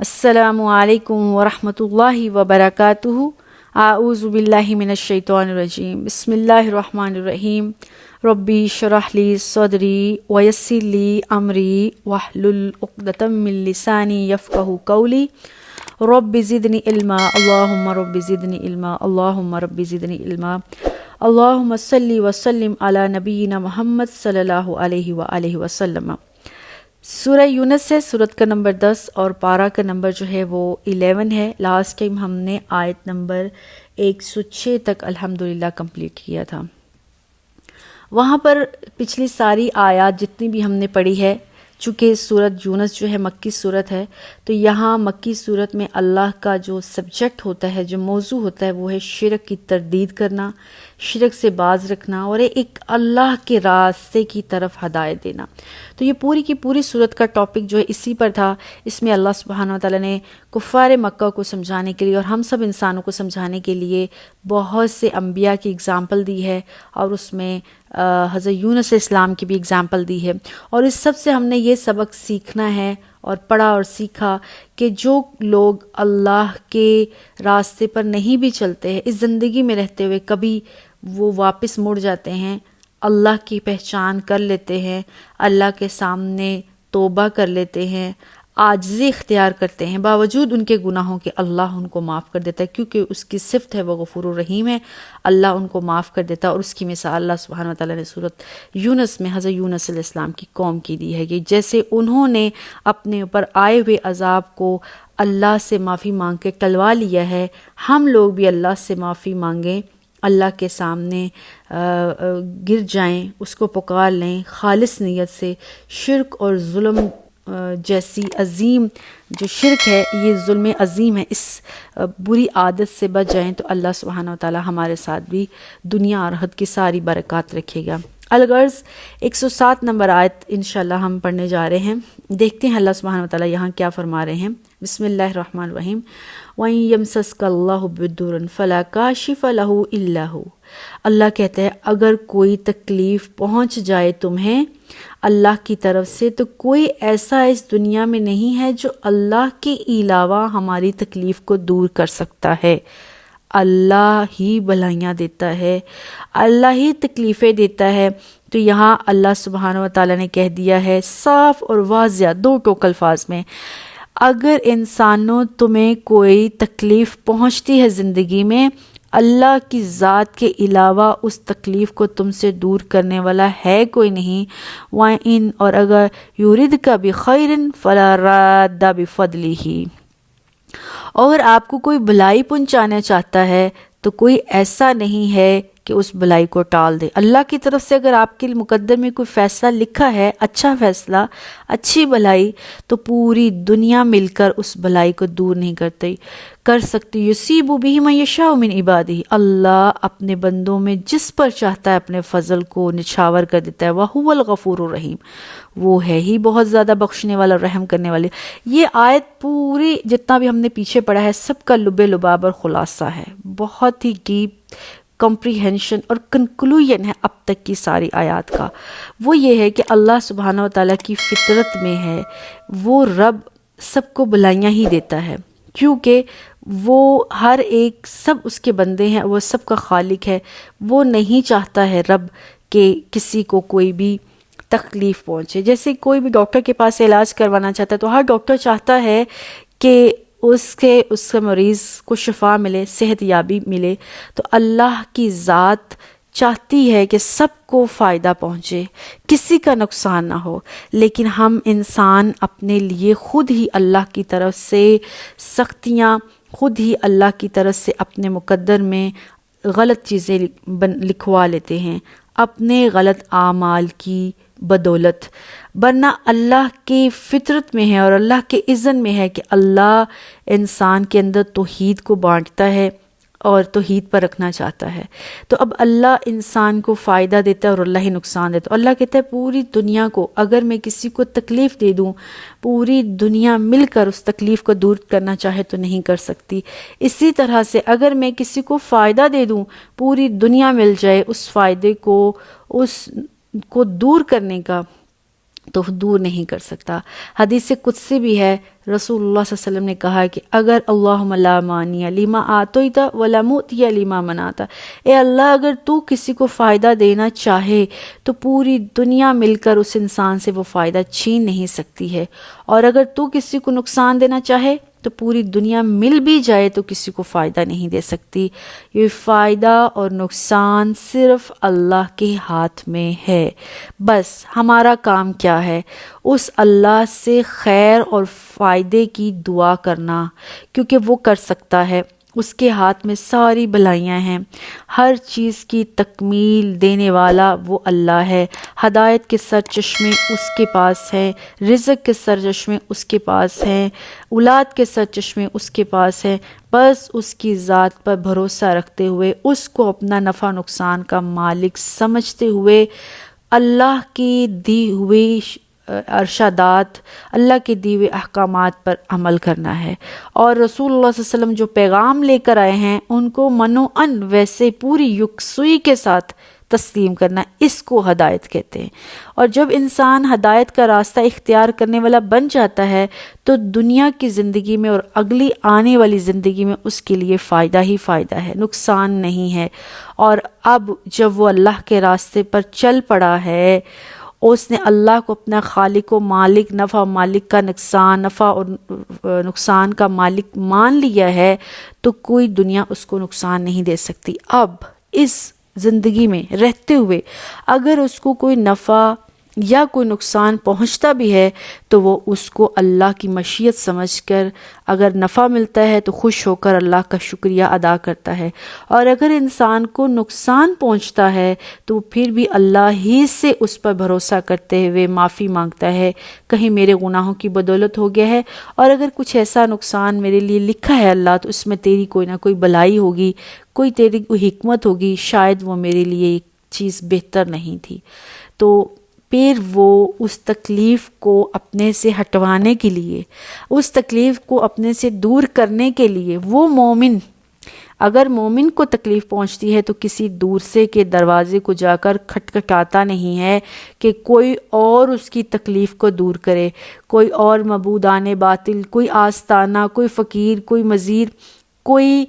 السلام علیکم ورحمۃ اللہ وبرکاتہ۔ اعوذ باللہ من الشیطان الرجیم، بسم اللہ الرحمن الرحیم۔ ربی اشرح لی صدری ویسر لی امری واحلل عقدۃ من لسانی یفقہوا قولی۔ رب زدنی علما، اللہم رب زدنی علما، اللہم رب زدنی علما۔ اللہم صلی وسلم علی نبینا محمد صلی اللہ علیہ وآلہ وسلم۔ سورہ یونس ہے، سورت کا نمبر 10 اور پارہ کا نمبر جو ہے وہ 11 ہے۔ لاسٹ ٹائم ہم نے آیت نمبر 106 تک الحمدللہ کمپلیٹ کیا تھا۔ وہاں پر پچھلی ساری آیات جتنی بھی ہم نے پڑھی ہے، چونکہ سورت یونس جو ہے مکی صورت ہے، تو یہاں مکی صورت میں اللہ کا جو سبجیکٹ ہوتا ہے، جو موضوع ہوتا ہے، وہ ہے شرک کی تردید کرنا، شرک سے باز رکھنا اور ایک اللہ کے راستے کی طرف ہدایت دینا۔ تو یہ پوری کی پوری صورت کا ٹاپک جو ہے اسی پر تھا۔ اس میں اللہ سبحانہ وتعالیٰ نے کفار مکہ کو سمجھانے کے لیے اور ہم سب انسانوں کو سمجھانے کے لیے بہت سے انبیاء کی اگزامپل دی ہے، اور اس میں حضرت یونس علیہ السلام کی بھی اگزامپل دی ہے۔ اور اس سب سے ہم نے یہ سبق سیکھنا ہے اور پڑھا اور سیکھا کہ جو لوگ اللہ کے راستے پر نہیں بھی چلتے ہیں، اس زندگی میں رہتے ہوئے کبھی وہ واپس مڑ جاتے ہیں، اللہ کی پہچان کر لیتے ہیں، اللہ کے سامنے توبہ کر لیتے ہیں، عاجزی اختیار کرتے ہیں، باوجود ان کے گناہوں کے اللہ ان کو معاف کر دیتا ہے، کیونکہ اس کی صفت ہے وہ غفور الرحیم ہے۔ اللہ ان کو معاف کر دیتا ہے، اور اس کی مثال اللہ سبحانہ وتعالیٰ نے سورۃ یونس میں حضرت یونس علیہ السلام کی قوم کی دی ہے کہ جیسے انہوں نے اپنے اوپر آئے ہوئے عذاب کو اللہ سے معافی مانگ کے ٹلوا لیا ہے، ہم لوگ بھی اللہ سے معافی مانگیں، اللہ کے سامنے گر جائیں، اس کو پکار لیں خالص نیت سے۔ شرک اور ظلم جیسی عظیم جو شرک ہے، یہ ظلم عظیم ہے، اس بری عادت سے بچ جائیں تو اللہ سبحانہ وتعالی ہمارے ساتھ بھی دنیا اور آخرت کی ساری برکات رکھے گا۔ الغرض 107 نمبر آیت انشاءاللہ ہم پڑھنے جا رہے ہیں۔ دیکھتے ہیں اللہ سبحانہ وتعالی یہاں کیا فرما رہے ہیں۔ بسم اللہ الرحمن الرحیم۔ وَإِن يَمْسَسْكَ اللَّهُ بِضُرٍّ فَلَا كَاشِفَ لَهُ إِلَّا هُوَ۔ اللہ کہتا ہے اگر کوئی تکلیف پہنچ جائے تمہیں اللہ کی طرف سے، تو کوئی ایسا اس دنیا میں نہیں ہے جو اللہ کے علاوہ ہماری تکلیف کو دور کر سکتا ہے۔ اللہ ہی بھلائیاں دیتا ہے، اللہ ہی تکلیفیں دیتا ہے۔ تو یہاں اللہ سبحانہ وتعالیٰ نے کہہ دیا ہے صاف اور واضح دو ٹوک الفاظ میں، اگر انسانوں تمہیں کوئی تکلیف پہنچتی ہے زندگی میں، اللہ کی ذات کے علاوہ اس تکلیف کو تم سے دور کرنے والا ہے کوئی نہیں۔ وَإِن، اور اگر يُرِدْكَ بِخَيْرٍ فَلَا رَادَّ بِفَضْلِهِ، اور آپ کو کوئی بھلائی پہنچانا چاہتا ہے تو کوئی ایسا نہیں ہے کہ اس بھلائی کو ٹال دے۔ اللہ کی طرف سے اگر آپ کے مقدر میں کوئی فیصلہ لکھا ہے، اچھا فیصلہ، اچھی بھلائی، تو پوری دنیا مل کر اس بھلائی کو دور نہیں کر سکتی۔ یصیب بہ من یشاء من عبادہ، اللہ اپنے بندوں میں جس پر چاہتا ہے اپنے فضل کو نچھاور کر دیتا ہے۔ وہو الغفور الرحیم، وہ ہے ہی بہت زیادہ بخشنے والا، رحم کرنے والے۔ یہ آیت پوری جتنا بھی ہم نے پیچھے پڑھا ہے سب کا لب لباب اور خلاصہ ہے، بہت ہی ڈیپ کمپریہنشن اور کنکلوژن ہے اب تک کی ساری آیات کا۔ وہ یہ ہے کہ اللہ سبحانہ وتعالیٰ کی فطرت میں ہے، وہ رب سب کو بھلائیاں ہی دیتا ہے، کیونکہ وہ ہر ایک سب اس کے بندے ہیں، وہ سب کا خالق ہے۔ وہ نہیں چاہتا ہے رب کہ کسی کو کوئی بھی تکلیف پہنچے۔ جیسے کوئی بھی ڈاکٹر کے پاس علاج کروانا چاہتا ہے تو ہر ڈاکٹر چاہتا ہے کہ اس کے مریض کو شفا ملے، صحت یابی ملے۔ تو اللہ کی ذات چاہتی ہے کہ سب کو فائدہ پہنچے، کسی کا نقصان نہ ہو، لیکن ہم انسان اپنے لیے خود ہی اللہ کی طرف سے سختیاں، خود ہی اللہ کی طرف سے اپنے مقدر میں غلط چیزیں لکھوا لیتے ہیں اپنے غلط اعمال کی بدولت، ورنہ اللہ کی فطرت میں ہے اور اللہ کے اذن میں ہے کہ اللہ انسان کے اندر توحید کو بانٹتا ہے اور توحید پر رکھنا چاہتا ہے۔ تو اب اللہ انسان کو فائدہ دیتا ہے اور اللہ ہی نقصان دیتا ہے۔ اللہ کہتا ہے پوری دنیا کو اگر میں کسی کو تکلیف دے دوں، پوری دنیا مل کر اس تکلیف کو دور کرنا چاہے تو نہیں کر سکتی۔ اسی طرح سے اگر میں کسی کو فائدہ دے دوں، پوری دنیا مل جائے اس فائدے کو دور کرنے کا، تو دور نہیں کر سکتا۔ حدیث قدسی بھی ہے، رسول اللہ صلی اللہ علیہ وسلم نے کہا کہ اگر اللہم لا مانع لما آتیت ولا معطی لما منعت، اے اللہ اگر تو کسی کو فائدہ دینا چاہے تو پوری دنیا مل کر اس انسان سے وہ فائدہ چھین نہیں سکتی ہے، اور اگر تو کسی کو نقصان دینا چاہے تو پوری دنیا مل بھی جائے تو کسی کو فائدہ نہیں دے سکتی۔ یہ فائدہ اور نقصان صرف اللہ کے ہاتھ میں ہے۔ بس ہمارا کام کیا ہے؟ اس اللہ سے خیر اور فائدے کی دعا کرنا، کیونکہ وہ کر سکتا ہے، اس کے ہاتھ میں ساری بھلائیاں ہیں، ہر چیز کی تکمیل دینے والا وہ اللہ ہے۔ ہدایت کے سرچشمے اس کے پاس ہیں، رزق کے سرچشمے اس کے پاس ہیں، اولاد کے سرچشمے اس کے پاس ہیں۔ بس اس کی ذات پر بھروسہ رکھتے ہوئے، اس کو اپنا نفع نقصان کا مالک سمجھتے ہوئے، اللہ کی دی ہوئی ارشادات، اللہ کے دیے ہوئے احکامات پر عمل کرنا ہے، اور رسول اللہ صلی اللہ علیہ وسلم جو پیغام لے کر آئے ہیں ان کو منوعاً ویسے پوری یکسوئی کے ساتھ تسلیم کرنا، اس کو ہدایت کہتے ہیں۔ اور جب انسان ہدایت کا راستہ اختیار کرنے والا بن جاتا ہے تو دنیا کی زندگی میں اور اگلی آنے والی زندگی میں اس کے لیے فائدہ ہی فائدہ ہے، نقصان نہیں ہے۔ اور اب جب وہ اللہ کے راستے پر چل پڑا ہے، اس نے اللہ کو اپنا خالق و مالک، نفع و مالک کا نفع اور نقصان کا مالک مان لیا ہے، تو کوئی دنیا اس کو نقصان نہیں دے سکتی۔ اب اس زندگی میں رہتے ہوئے اگر اس کو کوئی نفع یا کوئی نقصان پہنچتا بھی ہے تو وہ اس کو اللہ کی مشیت سمجھ کر، اگر نفع ملتا ہے تو خوش ہو کر اللہ کا شکریہ ادا کرتا ہے، اور اگر انسان کو نقصان پہنچتا ہے تو وہ پھر بھی اللہ ہی سے اس پر بھروسہ کرتے ہوئے معافی مانگتا ہے، کہیں میرے گناہوں کی بدولت ہو گیا ہے، اور اگر کچھ ایسا نقصان میرے لیے لکھا ہے اللہ تو اس میں تیری کوئی نہ کوئی بھلائی ہوگی، کوئی تیری کوئی حکمت ہوگی، شاید وہ میرے لیے ایک چیز بہتر نہیں تھی۔ تو پھر وہ اس تکلیف کو اپنے سے ہٹوانے کے لیے، اس تکلیف کو اپنے سے دور کرنے کے لیے، وہ مومن، اگر مومن کو تکلیف پہنچتی ہے تو کسی دوسرے کے دروازے کو جا کر کھٹکھٹاتا نہیں ہے کہ کوئی اور اس کی تکلیف کو دور کرے، کوئی اور معبودان باطل، کوئی آستانہ، کوئی فقیر، کوئی مزیر، کوئی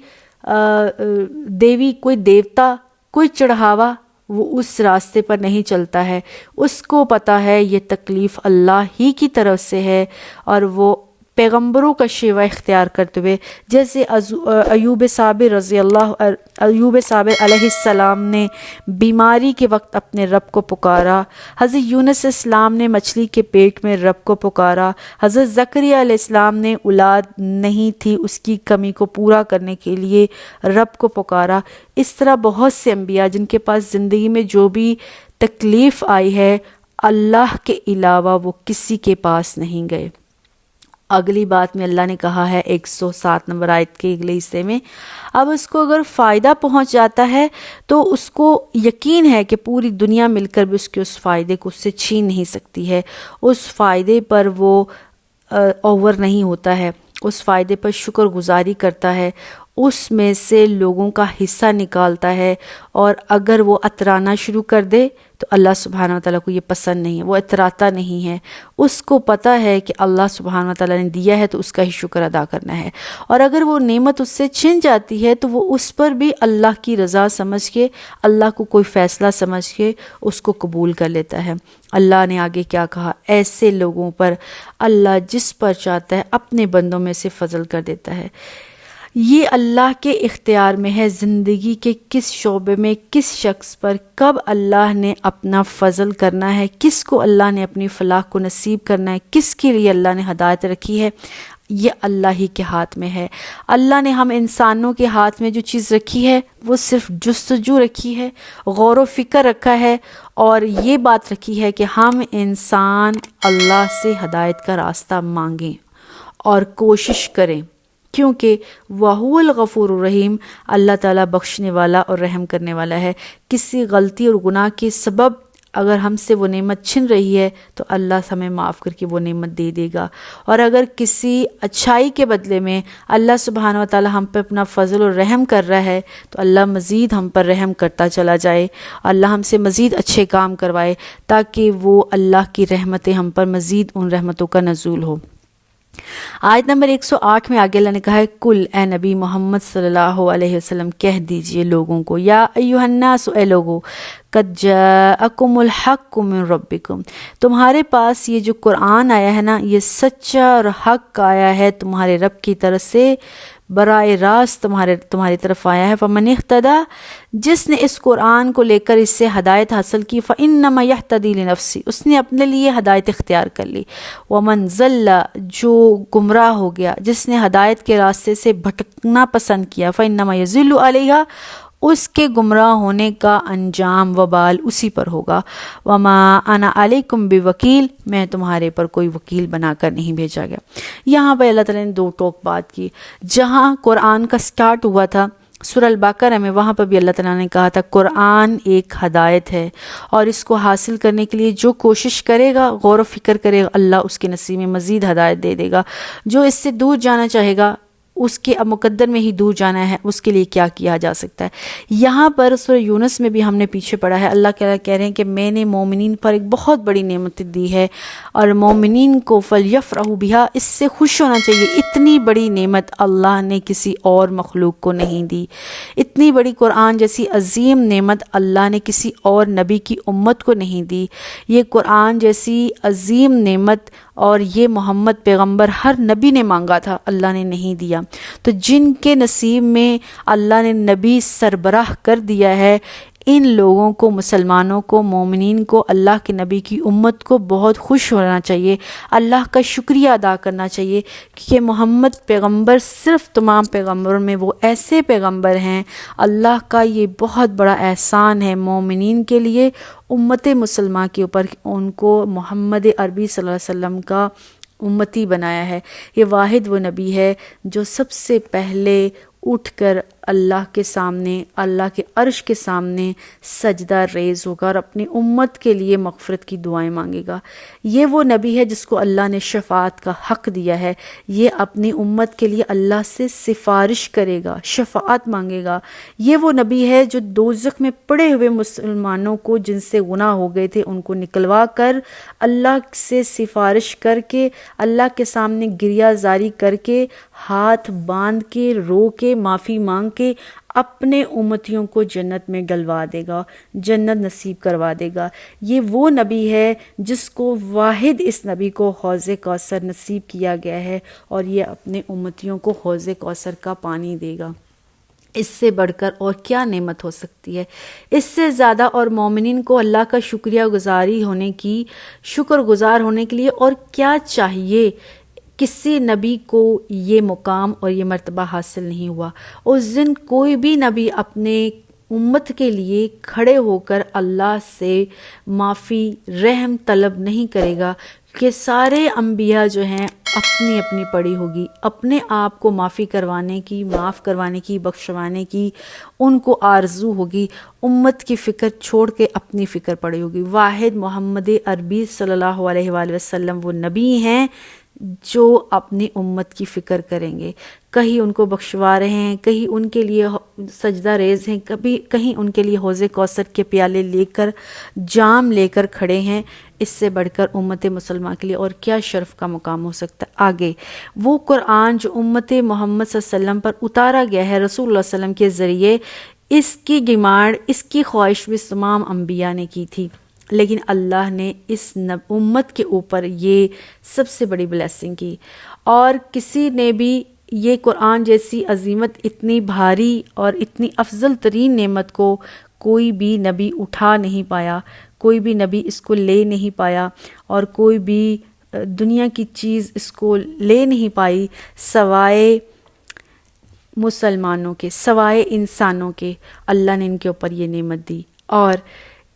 دیوی، کوئی دیوتا، کوئی چڑھاوا، وہ اس راستے پر نہیں چلتا ہے۔ اس کو پتہ ہے یہ تکلیف اللہ ہی کی طرف سے ہے، اور وہ پیغمبروں کا شیوہ اختیار کرتے ہوئے، جیسے ایوب صابر علیہ السلام نے بیماری کے وقت اپنے رب کو پکارا، حضرت یونس اسلام نے مچھلی کے پیٹ میں رب کو پکارا، حضرت زکریا علیہ السلام نے اولاد نہیں تھی، اس کی کمی کو پورا کرنے کے لیے رب کو پکارا۔ اس طرح بہت سے انبیاء جن کے پاس زندگی میں جو بھی تکلیف آئی ہے، اللہ کے علاوہ وہ کسی کے پاس نہیں گئے۔ اگلی بات میں اللہ نے کہا ہے 107 نمبر آیت کے اگلے حصے میں، اب اس کو اگر فائدہ پہنچ جاتا ہے تو اس کو یقین ہے کہ پوری دنیا مل کر بھی اس کے اس فائدے کو اس سے چھین نہیں سکتی ہے، اس فائدے پر وہ اوور نہیں ہوتا ہے، اس فائدے پر شکر گزاری کرتا ہے، اس میں سے لوگوں کا حصہ نکالتا ہے، اور اگر وہ اترانا شروع کر دے تو اللہ سبحانہ وتعالیٰ کو یہ پسند نہیں ہے، وہ اتراتا نہیں ہے، اس کو پتہ ہے کہ اللہ سبحانہ وتعالیٰ نے دیا ہے تو اس کا ہی شکر ادا کرنا ہے، اور اگر وہ نعمت اس سے چھن جاتی ہے تو وہ اس پر بھی اللہ کی رضا سمجھ کے، اللہ کو کوئی فیصلہ سمجھ کے اس کو قبول کر لیتا ہے۔ اللہ نے آگے کیا کہا؟ ایسے لوگوں پر اللہ جس پر چاہتا ہے اپنے بندوں میں سے فضل کر دیتا ہے۔ یہ اللہ کے اختیار میں ہے، زندگی کے کس شعبے میں کس شخص پر کب اللہ نے اپنا فضل کرنا ہے، کس کو اللہ نے اپنی فلاح کو نصیب کرنا ہے، کس کے لیے اللہ نے ہدایت رکھی ہے، یہ اللہ ہی کے ہاتھ میں ہے۔ اللہ نے ہم انسانوں کے ہاتھ میں جو چیز رکھی ہے وہ صرف جستجو رکھی ہے، غور و فکر رکھا ہے، اور یہ بات رکھی ہے کہ ہم انسان اللہ سے ہدایت کا راستہ مانگیں اور کوشش کریں، کیونکہ وَهُوَ الْغَفُورُ الرَّحِيمُ، اللہ تعالیٰ بخشنے والا اور رحم کرنے والا ہے۔ کسی غلطی اور گناہ کے سبب اگر ہم سے وہ نعمت چھن رہی ہے تو اللہ ہمیں معاف کر کے وہ نعمت دے دے گا، اور اگر کسی اچھائی کے بدلے میں اللہ سبحانہ و تعالی ہم پہ اپنا فضل و رحم کر رہا ہے تو اللہ مزید ہم پر رحم کرتا چلا جائے، اللہ ہم سے مزید اچھے کام کروائے تاکہ وہ اللہ کی رحمتیں ہم پر مزید ان رحمتوں کا نزول ہو۔ آیت نمبر 108 میں آگے اللہ نے کہا ہے، کل اے نبی محمد صلی اللہ علیہ وسلم کہہ دیجئے لوگوں کو، یا ایھا الناس اے لوگو، قد جاءکم الحق من ربکم، تمہارے پاس یہ جو قرآن آیا ہے نا، یہ سچا اور حق آیا ہے تمہارے رب کی طرف سے، براہ راست تمہاری طرف آیا ہے۔ فمن اہتدی، جس نے اس قرآن کو لے کر اس سے ہدایت حاصل کی، فانما یہتدی لنفسی، اس نے اپنے لیے ہدایت اختیار کر لی۔ ومن ضل، جو گمراہ ہو گیا، جس نے ہدایت کے راستے سے بھٹکنا پسند کیا، فانما یضل علیہا، اس کے گمراہ ہونے کا انجام وبال اسی پر ہوگا۔ وما انا علیکم بوکیل، میں تمہارے پر کوئی وکیل بنا کر نہیں بھیجا گیا۔ یہاں پہ اللہ تعالیٰ نے دو ٹوک بات کی۔ جہاں قرآن کا سٹارٹ ہوا تھا سورہ البقرہ میں، وہاں پر بھی اللہ تعالیٰ نے کہا تھا قرآن ایک ہدایت ہے، اور اس کو حاصل کرنے کے لیے جو کوشش کرے گا، غور و فکر کرے گا، اللہ اس کے نصیب میں مزید ہدایت دے دے گا۔ جو اس سے دور جانا چاہے گا، اس کے اب مقدر میں ہی دور جانا ہے، اس کے لیے کیا کیا جا سکتا ہے۔ یہاں پر سورہ یونس میں بھی ہم نے پیچھے پڑھا ہے، اللہ کہہ رہے ہیں کہ میں نے مومنین پر ایک بہت بڑی نعمت دی ہے، اور مومنین کو فلیفرحوا بہا، اس سے خوش ہونا چاہیے۔ اتنی بڑی نعمت اللہ نے کسی اور مخلوق کو نہیں دی، اتنی بڑی قرآن جیسی عظیم نعمت اللہ نے کسی اور نبی کی امت کو نہیں دی۔ یہ قرآن جیسی عظیم نعمت اور یہ محمد پیغمبر ہر نبی نے مانگا تھا، اللہ نے نہیں دیا۔ تو جن کے نصیب میں اللہ نے نبی سربراہ کر دیا ہے، ان لوگوں کو، مسلمانوں کو، مومنین کو، اللہ کے نبی کی امت کو بہت خوش ہونا چاہیے، اللہ کا شکریہ ادا کرنا چاہیے کہ محمد پیغمبر صرف تمام پیغمبروں میں وہ ایسے پیغمبر ہیں۔ اللہ کا یہ بہت بڑا احسان ہے مومنین کے لیے، امت مسلمہ کے اوپر، ان کو محمد عربی صلی اللہ علیہ وسلم کا امتی بنایا ہے۔ یہ واحد وہ نبی ہے جو سب سے پہلے اٹھ کر اللہ کے سامنے، اللہ کے عرش کے سامنے سجدہ ریز ہوگا اور اپنی امت کے لیے مغفرت کی دعائیں مانگے گا۔ یہ وہ نبی ہے جس کو اللہ نے شفاعت کا حق دیا ہے، یہ اپنی امت کے لیے اللہ سے سفارش کرے گا، شفاعت مانگے گا۔ یہ وہ نبی ہے جو دوزخ میں پڑے ہوئے مسلمانوں کو، جن سے گناہ ہو گئے تھے، ان کو نکلوا کر اللہ سے سفارش کر کے، اللہ کے سامنے گریہ زاری کر کے، ہاتھ باندھ کے، رو کے، معافی مانگ کے اپنے امتیوں کو جنت میں ڈلوا دے گا، جنت نصیب کروا دے گا۔ یہ وہ نبی ہے جس کو واحد اس نبی کو حوض کوثر نصیب کیا گیا ہے، اور یہ اپنے امتیوں کو حوض کوثر کا پانی دے گا۔ اس سے بڑھ کر اور کیا نعمت ہو سکتی ہے؟ اس سے زیادہ اور مومنین کو اللہ کا شکر گزار ہونے کے لیے اور کیا چاہیے؟ کسی نبی کو یہ مقام اور یہ مرتبہ حاصل نہیں ہوا۔ اس دن کوئی بھی نبی اپنے امت کے لیے کھڑے ہو کر اللہ سے معافی رحم طلب نہیں کرے گا، کہ سارے انبیاء جو ہیں اپنی اپنی پڑی ہوگی، اپنے آپ کو معافی کروانے کی، معاف کروانے کی، بخشوانے کی ان کو آرزو ہوگی، امت کی فکر چھوڑ کے اپنی فکر پڑی ہوگی۔ واحد محمد عربی صلی اللہ علیہ وآلہ وسلم وہ نبی ہیں جو اپنی امت کی فکر کریں گے، کہیں ان کو بخشوا رہے ہیں، کہیں ان کے لیے سجدہ ریز ہیں، کہیں ان کے لیے حوض کوثر کے پیالے لے کر، جام لے کر کھڑے ہیں۔ اس سے بڑھ کر امت مسلمہ کے لیے اور کیا شرف کا مقام ہو سکتا ہے؟ آگے وہ قرآن جو امت محمد صلی اللہ علیہ وسلم پر اتارا گیا ہے رسول اللہ صلی اللہ علیہ وسلم کے ذریعے، اس کی ڈیمانڈ، اس کی خواہش بھی تمام انبیاء نے کی تھی، لیکن اللہ نے اس امت کے اوپر یہ سب سے بڑی بلیسنگ کی، اور کسی نے بھی یہ قرآن جیسی عظیمت، اتنی بھاری اور اتنی افضل ترین نعمت کو کوئی بھی نبی اٹھا نہیں پایا، کوئی بھی نبی اس کو لے نہیں پایا، اور کوئی بھی دنیا کی چیز اس کو لے نہیں پائی سوائے مسلمانوں کے، سوائے انسانوں کے۔ اللہ نے ان کے اوپر یہ نعمت دی، اور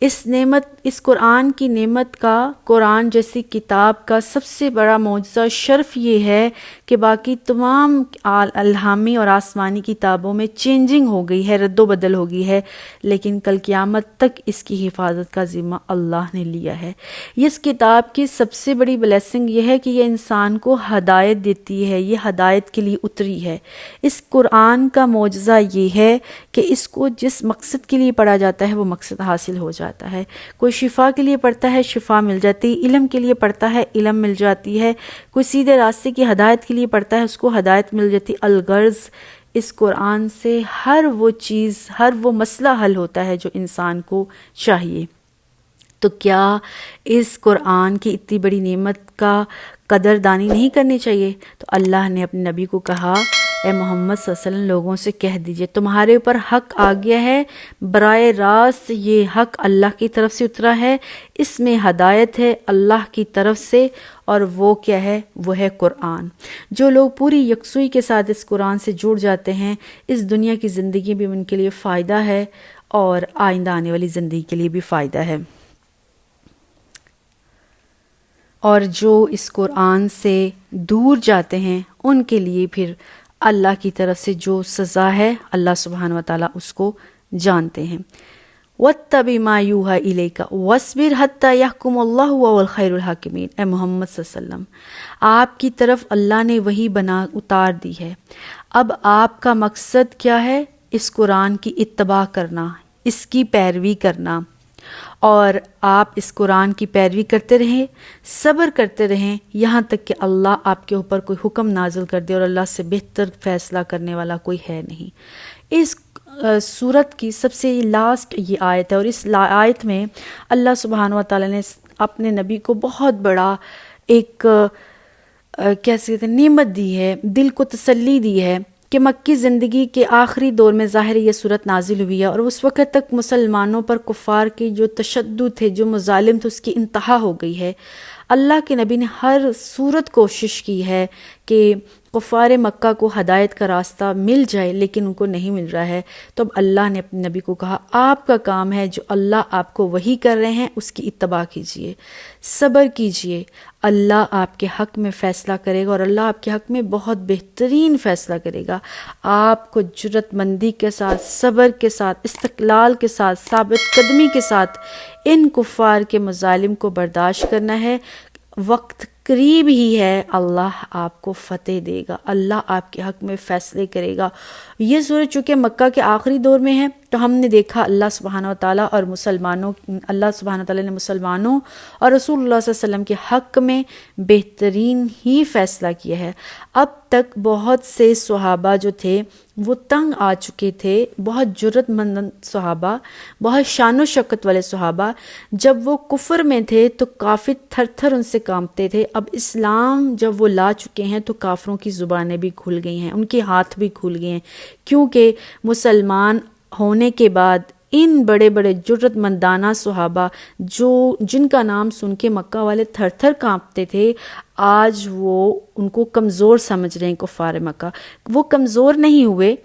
اس قرآن کی نعمت کا، قرآن جیسی کتاب کا سب سے بڑا معجزہ شرف یہ ہے کہ باقی تمام الہامی اور آسمانی کتابوں میں چینجنگ ہو گئی ہے، رد و بدل ہو گئی ہے، لیکن کل قیامت تک اس کی حفاظت کا ذمہ اللہ نے لیا ہے۔ اس کتاب کی سب سے بڑی بلیسنگ یہ ہے کہ یہ انسان کو ہدایت دیتی ہے، یہ ہدایت کے لیے اتری ہے۔ اس قرآن کا معجزہ یہ ہے کہ اس کو جس مقصد کے لیے پڑھا جاتا ہے وہ مقصد حاصل ہو جاتا ہے۔ کوئی شفا کے لیے پڑھتا ہے، شفا مل جاتی ہے، علم کے لیے پڑھتا ہے، علم مل جاتی ہے، کوئی سیدھے راستے کی ہدایت کے لیے پڑھتا ہے، اس کو ہدایت مل جاتی ہے۔ الغرض اس قرآن سے ہر وہ چیز، ہر وہ مسئلہ حل ہوتا ہے جو انسان کو چاہیے۔ تو کیا اس قرآن کی اتنی بڑی نعمت کا قدردانی نہیں کرنی چاہیے؟ تو اللہ نے اپنے نبی کو کہا، اے محمد صلی اللہ علیہ وسلم لوگوں سے کہہ دیجئے تمہارے اوپر حق آ گیا ہے، براہ راست یہ حق اللہ کی طرف سے اترا ہے، اس میں ہدایت ہے اللہ کی طرف سے، اور وہ کیا ہے؟ وہ ہے قرآن۔ جو لوگ پوری یکسوئی کے ساتھ اس قرآن سے جڑ جاتے ہیں، اس دنیا کی زندگی بھی ان کے لیے فائدہ ہے اور آئندہ آنے والی زندگی کے لیے بھی فائدہ ہے۔ اور جو اس قرآن سے دور جاتے ہیں ان کے لیے پھر اللہ کی طرف سے جو سزا ہے اللہ سبحانہ و تعالیٰ اس کو جانتے ہیں۔ وَاتَّبِعْ مَا يُوحَىٰ إِلَيْكَ وَاصْبِرْ حَتَّىٰ يَحْكُمَ اللَّهُ وَهُوَ الْخَيْرُ الْحَاكِمِينَ۔ اے محمد صلی اللہ علیہ وسلم آپ کی طرف اللہ نے وحی اتار دی ہے، اب آپ کا مقصد کیا ہے؟ اس قرآن کی اتباع کرنا، اس کی پیروی کرنا، اور آپ اس قرآن کی پیروی کرتے رہیں، صبر کرتے رہیں، یہاں تک کہ اللہ آپ کے اوپر کوئی حکم نازل کر دے، اور اللہ سے بہتر فیصلہ کرنے والا کوئی ہے نہیں۔ اس سورت کی سب سے لاسٹ یہ آیت ہے، اور اس آیت میں اللہ سبحانہ و تعالیٰ نے اپنے نبی کو بہت بڑا ایک کیسے کہتے ہیں نعمت دی ہے، دل کو تسلی دی ہے کہ مکی زندگی کے آخری دور میں ظاہر یہ صورت نازل ہوئی ہے، اور اس وقت تک مسلمانوں پر کفار کے جو تشدد تھے، جو مظالم تھے، اس کی انتہا ہو گئی ہے۔ اللہ کے نبی نے ہر صورت کوشش کی ہے کہ کفار مکہ کو ہدایت کا راستہ مل جائے، لیکن ان کو نہیں مل رہا ہے۔ تو اب اللہ نے اپنے نبی کو کہا آپ کا کام ہے، جو اللہ آپ کو وحی کر رہے ہیں اس کی اتباع کیجئے، صبر کیجئے، اللہ آپ کے حق میں فیصلہ کرے گا، اور اللہ آپ کے حق میں بہت بہترین فیصلہ کرے گا۔ آپ کو جرات مندی کے ساتھ، صبر کے ساتھ، استقلال کے ساتھ، ثابت قدمی کے ساتھ ان کفار کے مظالم کو برداشت کرنا ہے۔ وقت قریب ہی ہے، اللہ آپ کو فتح دے گا، اللہ آپ کے حق میں فیصلے کرے گا۔ یہ سورج چونکہ مکہ کے آخری دور میں ہے، تو ہم نے دیکھا اللہ سبحانہ و تعالیٰ اور اللہ سبحانہ و تعالیٰ نے مسلمانوں اور رسول اللہ صلی اللہ علیہ وسلم کے حق میں بہترین ہی فیصلہ کیا ہے۔ اب تک بہت سے صحابہ جو تھے وہ تنگ آ چکے تھے، بہت جرت مند صحابہ، بہت شان و شوکت والے صحابہ، جب وہ کفر میں تھے تو کافر تھر تھر ان سے کانپتے تھے۔ اب اسلام جب وہ لا چکے ہیں تو کافروں کی زبانیں بھی کھل گئی ہیں، ان کے ہاتھ بھی کھل گئے ہیں، کیونکہ مسلمان ہونے کے بعد ان بڑے بڑے جرت مندانہ صحابہ جن کا نام سن کے مکہ والے تھر تھر کانپتے تھے، آج وہ ان کو کمزور سمجھ رہے ہیں کفار مکہ۔ وہ کمزور نہیں ہوئے،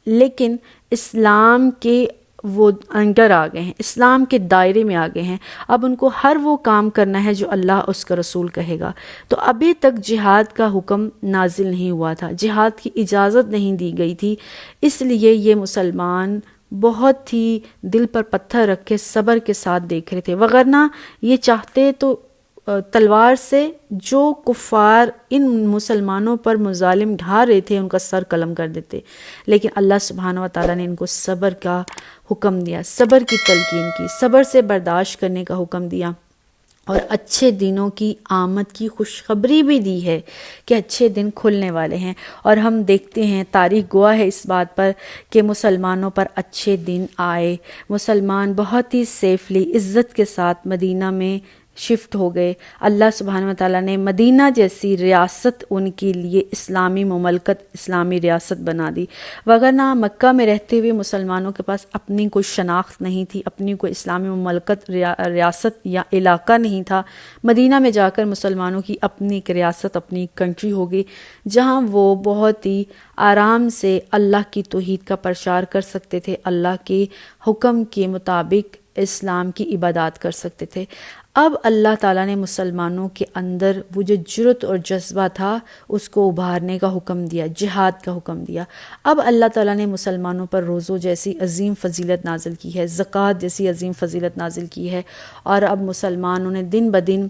لیکن اسلام کے وہ انڈر آ گئے ہیں، اسلام کے دائرے میں آ گئے ہیں۔ اب ان کو ہر وہ کام کرنا ہے جو اللہ اس کا رسول کہے گا۔ تو ابھی تک جہاد کا حکم نازل نہیں ہوا تھا، جہاد کی اجازت نہیں دی گئی تھی، اس لیے یہ مسلمان بہت ہی دل پر پتھر رکھ کے صبر کے ساتھ دیکھ رہے تھے، وگرنہ یہ چاہتے تو تلوار سے جو کفار ان مسلمانوں پر مظالم ڈھا رہے تھے ان کا سر قلم کر دیتے، لیکن اللہ سبحانہ و تعالیٰ نے ان کو صبر کا حکم دیا، صبر کی تلقین کی، صبر سے برداشت کرنے کا حکم دیا، اور اچھے دنوں کی آمد کی خوشخبری بھی دی ہے کہ اچھے دن کھلنے والے ہیں۔ اور ہم دیکھتے ہیں، تاریخ گواہ ہے اس بات پر کہ مسلمانوں پر اچھے دن آئے، مسلمان بہت ہی سیفلی عزت کے ساتھ مدینہ میں شفٹ ہو گئے۔ اللہ سبحانہ و تعالیٰ نے مدینہ جیسی ریاست ان کے لیے اسلامی مملکت، اسلامی ریاست بنا دی، وگرنہ مکہ میں رہتے ہوئے مسلمانوں کے پاس اپنی کوئی شناخت نہیں تھی، اپنی کوئی اسلامی مملکت، ریاست یا علاقہ نہیں تھا۔ مدینہ میں جا کر مسلمانوں کی اپنی ایک ریاست، اپنی کنٹری ہو گئی، جہاں وہ بہت ہی آرام سے اللہ کی توحید کا پرچار کر سکتے تھے، اللہ کے حکم کے مطابق اسلام کی عبادات کر سکتے تھے۔ اب اللہ تعالیٰ نے مسلمانوں کے اندر وہ جو جرأت اور جذبہ تھا اس کو ابھارنے کا حکم دیا، جہاد کا حکم دیا۔ اب اللہ تعالیٰ نے مسلمانوں پر روزوں جیسی عظیم فضیلت نازل کی ہے، زکوٰۃ جیسی عظیم فضیلت نازل کی ہے، اور اب مسلمانوں نے دن بدن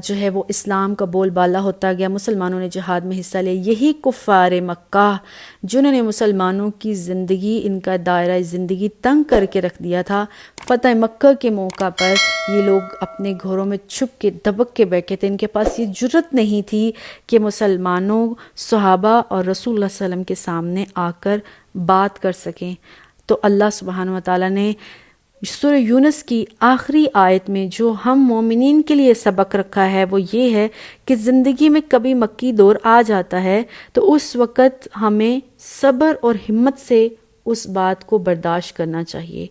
جو ہے وہ اسلام کا بول بالا ہوتا گیا، مسلمانوں نے جہاد میں حصہ لیا۔ یہی کفار مکہ جنہوں نے مسلمانوں کی زندگی، ان کا دائرہ زندگی تنگ کر کے رکھ دیا تھا، فتح مکہ کے موقع پر یہ لوگ اپنے گھروں میں چھپ کے دبک کے بیٹھے تھے۔ ان کے پاس یہ جرأت نہیں تھی کہ مسلمانوں، صحابہ اور رسول اللہ صلی اللہ علیہ وسلم کے سامنے آ کر بات کر سکیں۔ تو اللہ سبحانہ وتعالیٰ نے سورہ یونس کی آخری آیت میں جو ہم مومنین کے لیے سبق رکھا ہے وہ یہ ہے کہ زندگی میں کبھی مکی دور آ جاتا ہے تو اس وقت ہمیں صبر اور ہمت سے اس بات کو برداشت کرنا چاہیے،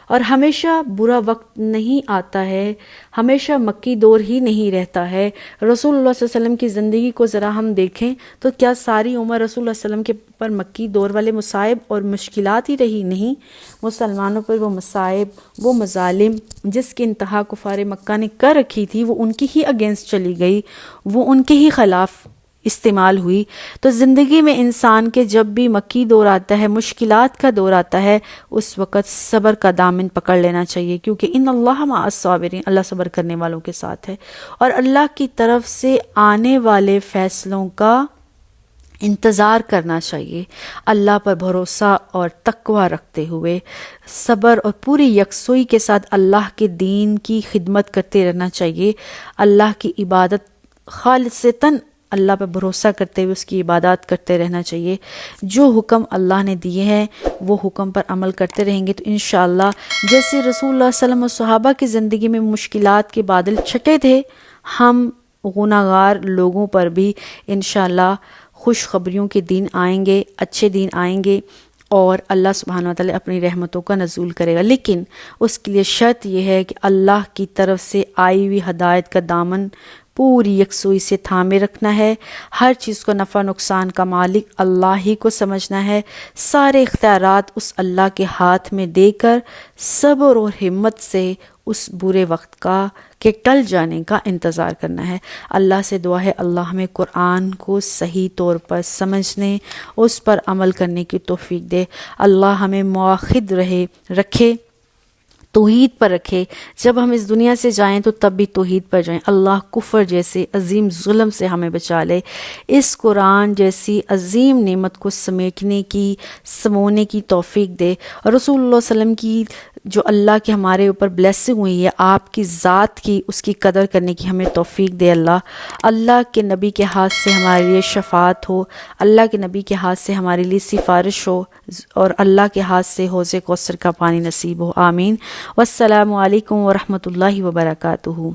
اور ہمیشہ برا وقت نہیں آتا ہے، ہمیشہ مکی دور ہی نہیں رہتا ہے۔ رسول اللہ صلی اللہ علیہ وسلم کی زندگی کو ذرا ہم دیکھیں تو کیا ساری عمر رسول اللہ صلی اللہ علیہ وسلم کے پر مکی دور والے مصائب اور مشکلات ہی رہی؟ نہیں، مسلمانوں پر وہ مصائب، وہ مظالم جس کی انتہا کفار مکہ نے کر رکھی تھی وہ ان کی ہی اگینسٹ چلی گئی، وہ ان کے ہی خلاف استعمال ہوئی۔ تو زندگی میں انسان کے جب بھی مکی دور آتا ہے، مشکلات کا دور آتا ہے، اس وقت صبر کا دامن پکڑ لینا چاہیے، کیونکہ ان اللہ مع الصابرین، اللہ صبر کرنے والوں کے ساتھ ہے، اور اللہ کی طرف سے آنے والے فیصلوں کا انتظار کرنا چاہیے۔ اللہ پر بھروسہ اور تقوی رکھتے ہوئے صبر اور پوری یکسوئی کے ساتھ اللہ کے دین کی خدمت کرتے رہنا چاہیے۔ اللہ کی عبادت خالصتاً اللہ پر بھروسہ کرتے ہوئے اس کی عبادات کرتے رہنا چاہیے۔ جو حکم اللہ نے دیے ہیں وہ حکم پر عمل کرتے رہیں گے تو انشاءاللہ جیسے رسول اللہ صلی اللہ علیہ وسلم و صحابہ کی زندگی میں مشکلات کے بادل چھٹے تھے، ہم گناہگار لوگوں پر بھی انشاءاللہ خوشخبریوں کے دن آئیں گے، اچھے دن آئیں گے، اور اللہ سبحانہ وتعالی اپنی رحمتوں کا نزول کرے گا۔ لیکن اس کے لیے شرط یہ ہے کہ اللہ کی طرف سے آئی ہوئی ہدایت کا دامن پوری یکسوئی سے تھامے رکھنا ہے، ہر چیز کو نفع نقصان کا مالک اللہ ہی کو سمجھنا ہے، سارے اختیارات اس اللہ کے ہاتھ میں دے کر صبر اور ہمت سے اس برے وقت کا کہ ٹل جانے کا انتظار کرنا ہے۔ اللہ سے دعا ہے اللہ ہمیں قرآن کو صحیح طور پر سمجھنے، اس پر عمل کرنے کی توفیق دے۔ اللہ ہمیں موحد رکھے، توحید پر رکھے، جب ہم اس دنیا سے جائیں تو تب بھی توحید پر جائیں۔ اللہ کفر جیسے عظیم ظلم سے ہمیں بچا لے، اس قرآن جیسی عظیم نعمت کو سمیٹنے کی، سمونے کی توفیق دے، اور رسول اللہ صلی اللہ علیہ وسلم کی جو اللہ کے ہمارے اوپر بلیسنگ ہوئی ہے، آپ کی ذات کی، اس کی قدر کرنے کی ہمیں توفیق دے۔ اللہ کے نبی کے ہاتھ سے ہمارے لیے شفاعت ہو، اللہ کے نبی کے ہاتھ سے ہمارے لیے سفارش ہو، اور اللہ کے ہاتھ سے حوض کوثر کا پانی نصیب ہو، آمین۔ والسلام علیکم ورحمۃ اللہ وبرکاتہ۔